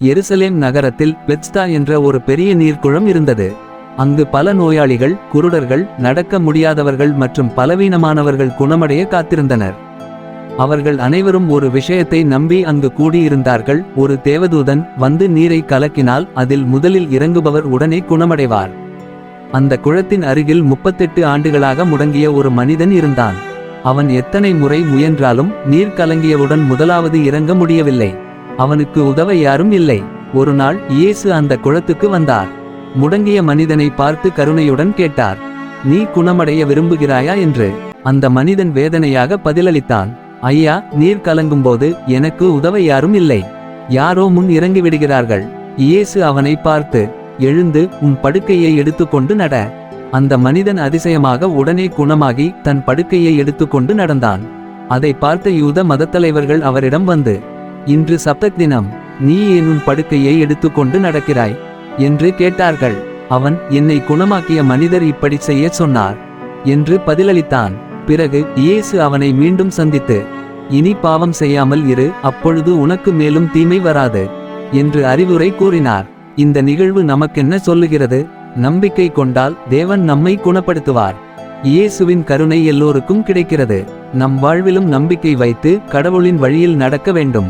எருசலேம் நகரத்தில் பெத்ஸ்தா என்ற ஒரு பெரிய நீர்க்குளம் இருந்தது. அங்கு பல நோயாளிகள், குருடர்கள், நடக்க முடியாதவர்கள் மற்றும் பலவீனமானவர்கள் குணமடைய காத்திருந்தனர். அவர்கள் அனைவரும் ஒரு விஷயத்தை நம்பி அங்கு கூடியிருந்தார்கள்: ஒரு தேவதூதன் வந்து நீரை கலக்கினால் அதில் முதலில் இறங்குபவர் உடனே குணமடைவார். அந்த குளத்தின் அருகில் 38 ஆண்டுகளாக முடங்கிய ஒரு மனிதன் இருந்தான். அவன் எத்தனை முறை முயன்றாலும் நீர் கலங்கியவுடன் முதலாவது இறங்க முடியவில்லை. அவனுக்கு உதவ யாரும் இல்லை. ஒரு நாள் இயேசு அந்த குளத்துக்கு வந்தார். முடங்கிய மனிதனை பார்த்து கருணையுடன் கேட்டார்: நீ குணமடைய விரும்புகிறாயா என்று. அந்த மனிதன் வேதனையாக பதிலளித்தான்: ஐயா, நீர் கலங்கும்போது எனக்கு உதவ யாரும் இல்லை. யாரோ முன் இறங்கிவிடுகிறார்கள். இயேசு அவனை பார்த்து: எழுந்து உன் படுக்கையை எடுத்துக்கொண்டு நட. அந்த மனிதன் அதிசயமாக உடனே குணமாகி தன் படுக்கையை எடுத்துக்கொண்டு நடந்தான். அதை பார்த்த யூத மதத்தலைவர்கள் அவரிடம் வந்து: இன்று சப்தத் தினம், நீ ஏன் உன் படுக்கையை எடுத்துக்கொண்டு நடக்கிறாய் என்று கேட்டார்கள். அவன்: என்னை குணமாக்கிய மனிதர் இப்படி செய்ய சொன்னார் என்று பதிலளித்தான். பிறகு இயேசு அவனை மீண்டும் சந்தித்து: இனி பாவம் செய்யாமல் இரு, அப்பொழுது உனக்கு மேலும் தீமை வராது என்று அறிவுரை கூறினார். இந்த நிகழ்வு நமக்கென்ன சொல்லுகிறது? நம்பிக்கை கொண்டால் தேவன் நம்மை குணப்படுத்துவார். இயேசுவின் கருணை எல்லோருக்கும் கிடைக்கிறது. நம் வாழ்விலும் நம்பிக்கை வைத்து கடவுளின் வழியில் நடக்க வேண்டும்.